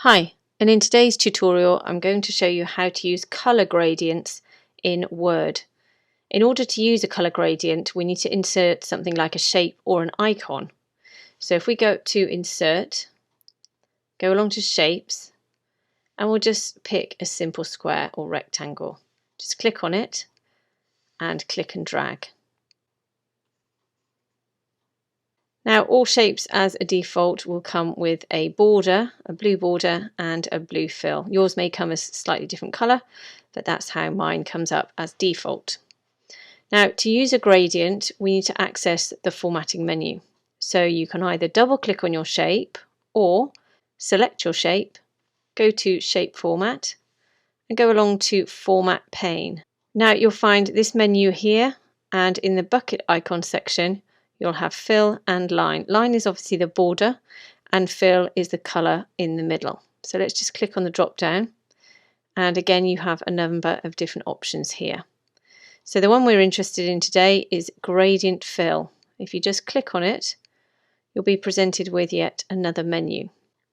Hi, and in today's tutorial I'm going to show you how to use colour gradients in Word. In order to use a colour gradient we need to insert something like a shape or an icon. So if we go to Insert, go along to Shapes, and we'll just pick a simple square or rectangle. Just click on it and click and drag. Now all shapes as a default will come with a border, a blue border and a blue fill. Yours may come as a slightly different colour, but that's how mine comes up as default. Now to use a gradient we need to access the formatting menu. So you can either double click on your shape or select your shape, go to Shape Format and go along to Format Pane. Now you'll find this menu here, and in the bucket icon section you'll have fill and line. Line is obviously the border and fill is the colour in the middle. So let's just click on the drop down, and again you have a number of different options here. So the one we're interested in today is gradient fill. If you just click on it you'll be presented with yet another menu.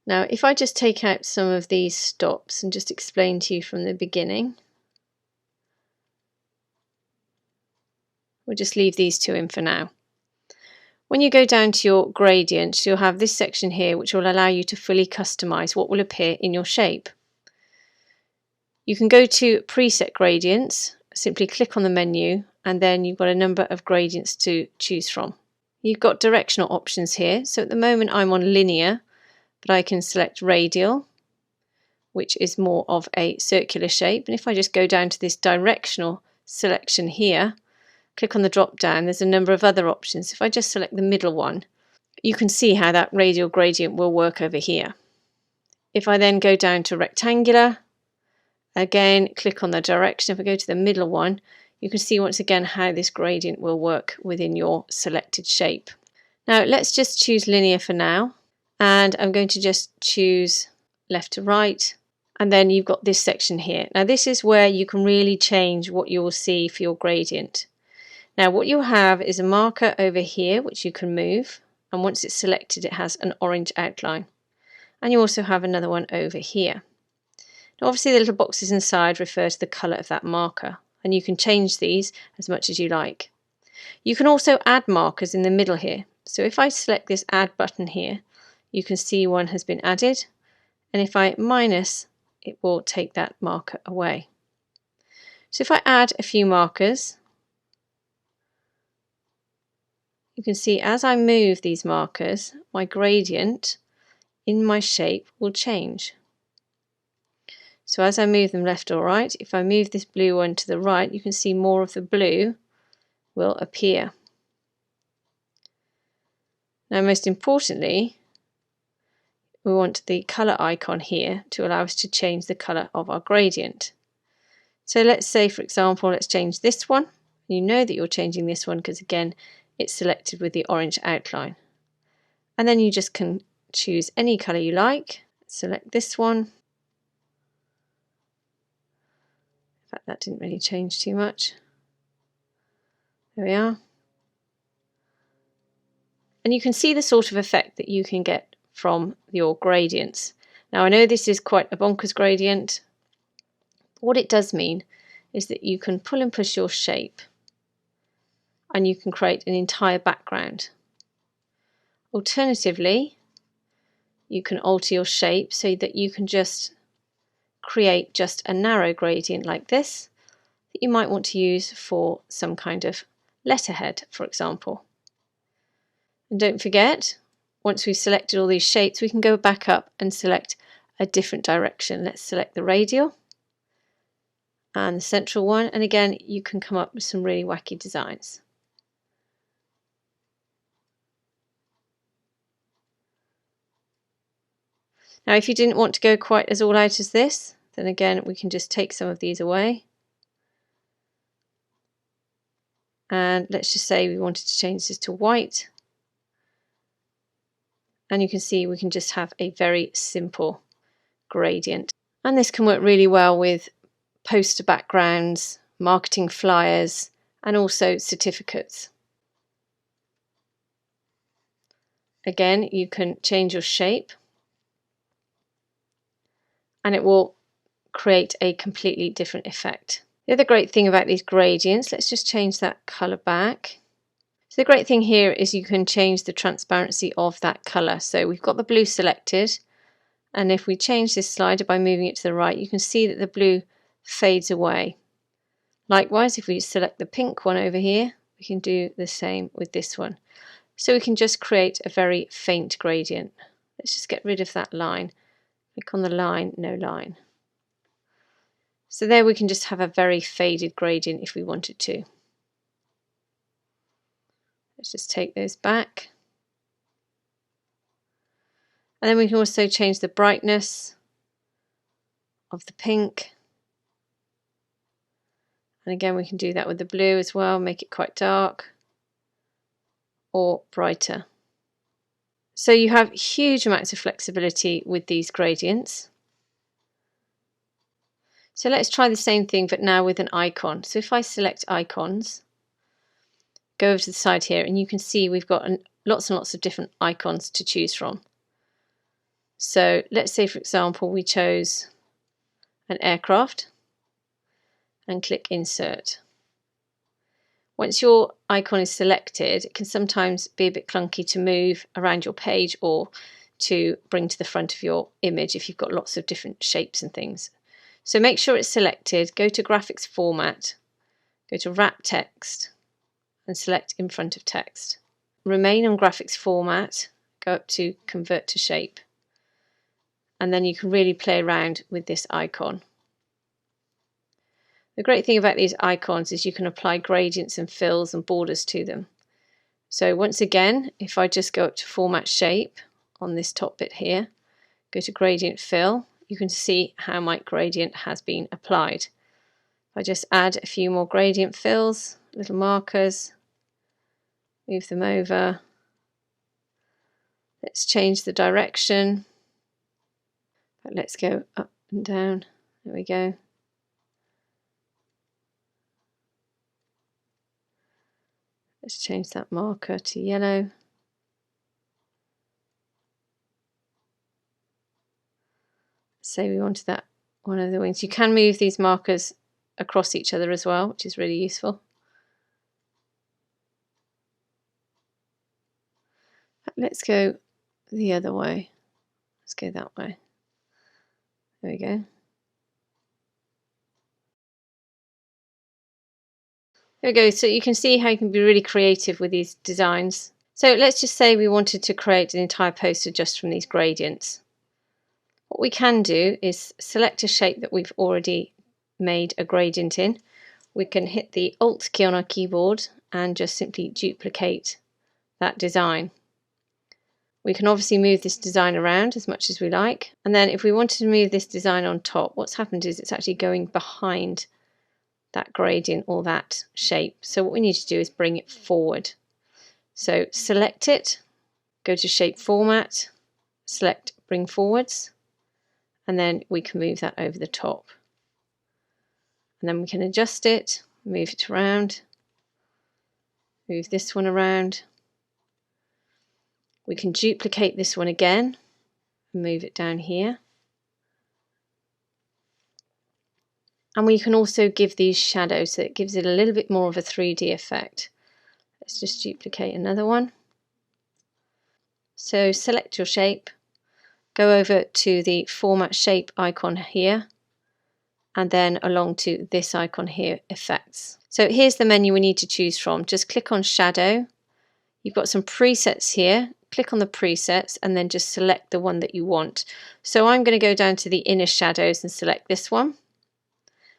Now if I just take out some of these stops and just explain to you from the beginning, we'll just leave these two in for now. When you go down to your gradients, you'll have this section here which will allow you to fully customize what will appear in your shape. You can go to Preset Gradients, simply click on the menu, and then you've got a number of gradients to choose from. You've got directional options here, so at the moment I'm on linear, but I can select radial, which is more of a circular shape, and if I just go down to this directional selection here, click on the drop down, there's a number of other options. If I just select the middle one, you can see how that radial gradient will work over here. If I then go down to rectangular, again click on the direction. If I go to the middle one, you can see once again how this gradient will work within your selected shape. Now let's just choose linear for now, and I'm going to just choose left to right, and then you've got this section here. Now this is where you can really change what you will see for your gradient. Now what you'll have is a marker over here which you can move, and once it's selected it has an orange outline, and you also have another one over here. Now obviously the little boxes inside refer to the colour of that marker, and you can change these as much as you like. You can also add markers in the middle here, so if I select this add button here you can see one has been added, and if I minus it will take that marker away. So if I add a few markers, you can see as I move these markers, my gradient in my shape will change. So as I move them left or right, if I move this blue one to the right, you can see more of the blue will appear. Now most importantly, we want the colour icon here to allow us to change the colour of our gradient. So let's say for example, let's change this one. You know that you're changing this one because again it's selected with the orange outline, and then you just can choose any colour you like. Select this one. In fact that didn't really change too much. There we are, and you can see the sort of effect that you can get from your gradients. Now I know this is quite a bonkers gradient, but what it does mean is that you can pull and push your shape and you can create an entire background. Alternatively, you can alter your shape so that you can just create just a narrow gradient like this that you might want to use for some kind of letterhead, for example. And don't forget, once we've selected all these shapes, we can go back up and select a different direction. Let's select the radial and the central one, and again you can come up with some really wacky designs. Now if you didn't want to go quite as all out as this, then again we can just take some of these away, and let's just say we wanted to change this to white, and you can see we can just have a very simple gradient. And this can work really well with poster backgrounds, marketing flyers, and also certificates. Again, you can change your shape. and it will create a completely different effect. The other great thing about these gradients, let's just change that colour back. So the great thing here is you can change the transparency of that colour. So we've got the blue selected, and if we change this slider by moving it to the right, you can see that the blue fades away. Likewise, if we select the pink one over here, we can do the same with this one. So we can just create a very faint gradient. Let's just get rid of that line. Click on the line, no line. So there we can just have a very faded gradient if we wanted to. Let's just take those back. And then we can also change the brightness of the pink. And again, we can do that with the blue as well, make it quite dark or brighter. So you have huge amounts of flexibility with these gradients. So let's try the same thing, but now with an icon. So if I select icons, go over to the side here, and you can see we've got lots and lots of different icons to choose from. So let's say, for example, we chose an aircraft and click Insert. Once your icon is selected, it can sometimes be a bit clunky to move around your page or to bring to the front of your image if you've got lots of different shapes and things. So make sure it's selected, go to Graphics Format, go to Wrap Text and select In Front of Text. Remain on Graphics Format, go up to Convert to Shape, and then you can really play around with this icon. The great thing about these icons is you can apply gradients and fills and borders to them. So once again, if I just go up to Format Shape on this top bit here, go to Gradient Fill, you can see how my gradient has been applied. If I just add a few more gradient fills, little markers, move them over. Let's change the direction. Let's go up and down. There we go. Let's change that marker to yellow. Say we wanted that one of the wings. You can move these markers across each other as well, which is really useful. Let's go the other way. Let's go that way. There we go. There we go. So you can see how you can be really creative with these designs. So let's just say we wanted to create an entire poster just from these gradients. What we can do is select a shape that we've already made a gradient in. We can hit the Alt key on our keyboard and just simply duplicate that design. We can obviously move this design around as much as we like. And then if we wanted to move this design on top, what's happened is it's actually going behind that gradient or that shape. So what we need to do is bring it forward. So select it, go to Shape Format, select Bring Forwards, and then we can move that over the top. And then we can adjust it, move it around, move this one around. We can duplicate this one again and move it down here. And we can also give these shadows, so it gives it a little bit more of a 3D effect. Let's just duplicate another one. So select your shape, go over to the Format Shape icon here, and then along to this icon here, Effects. So here's the menu we need to choose from. Just click on Shadow. You've got some presets here. Click on the presets and then just select the one that you want. So I'm going to go down to the inner shadows and select this one.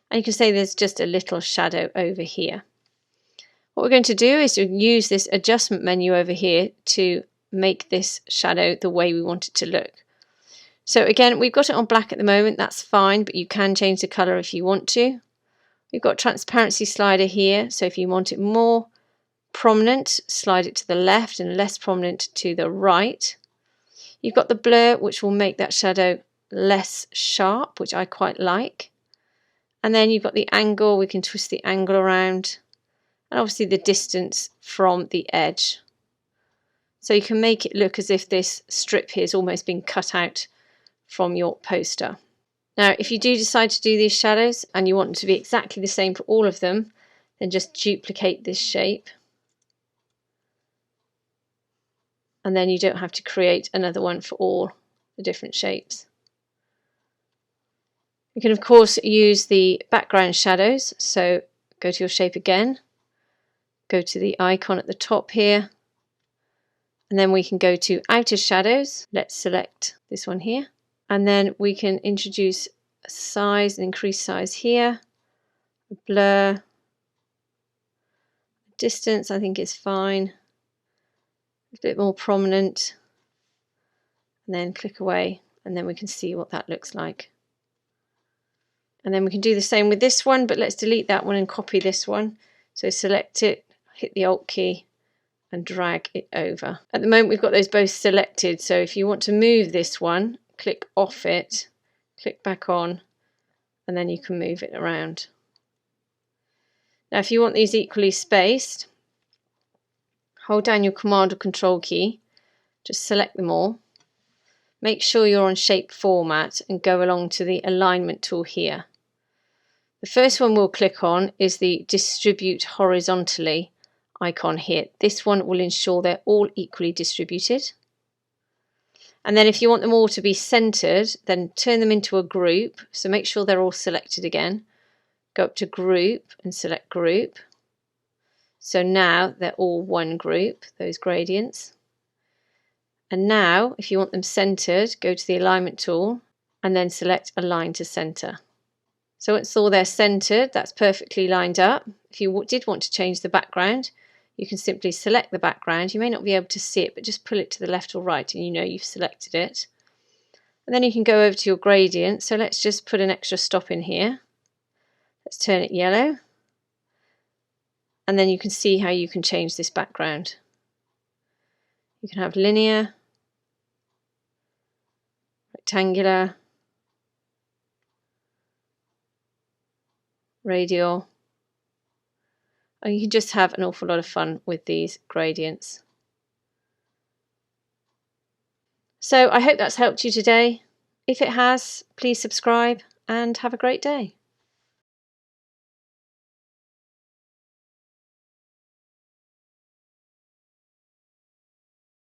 And you can say there's just a little shadow over here. What we're going to do is to use this adjustment menu over here to make this shadow the way we want it to look. So again, we've got it on black at the moment, that's fine, but you can change the colour if you want to. We've got transparency slider here, so if you want it more prominent, slide it to the left, and less prominent to the right. You've got the blur, which will make that shadow less sharp, which I quite like. And then you've got the angle, we can twist the angle around, and obviously the distance from the edge. So you can make it look as if this strip here has almost been cut out from your poster. Now, if you do decide to do these shadows and you want them to be exactly the same for all of them, then just duplicate this shape. And then you don't have to create another one for all the different shapes. You can of course use the background shadows, so go to your shape again, go to the icon at the top here, and then we can go to outer shadows. Let's select this one here, and then we can introduce a size and increase size here, a blur, distance I think is fine, a bit more prominent, and then click away, and then we can see what that looks like. And then we can do the same with this one, but let's delete that one and copy this one. So select it, hit the Alt key and drag it over. At the moment we've got those both selected, so if you want to move this one, click off it, click back on, and then you can move it around. Now if you want these equally spaced, hold down your Command or Control key, just select them all, make sure you're on shape format and go along to the alignment tool here. The first one we'll click on is the distribute horizontally icon here. This one will ensure they're all equally distributed. And then if you want them all to be centered, then turn them into a group. So make sure they're all selected again. Go up to group and select group. So now they're all one group, those gradients. And now if you want them centered, go to the alignment tool and then select align to center. So once all they're centered, that's perfectly lined up. If you did want to change the background, you can simply select the background. You may not be able to see it, but just pull it to the left or right and you know you've selected it. And then you can go over to your gradient. So let's just put an extra stop in here. Let's turn it yellow. And then you can see how you can change this background. You can have linear, rectangular, radial, and you can just have an awful lot of fun with these gradients. So I hope that's helped you today. If it has, please subscribe and have a great day.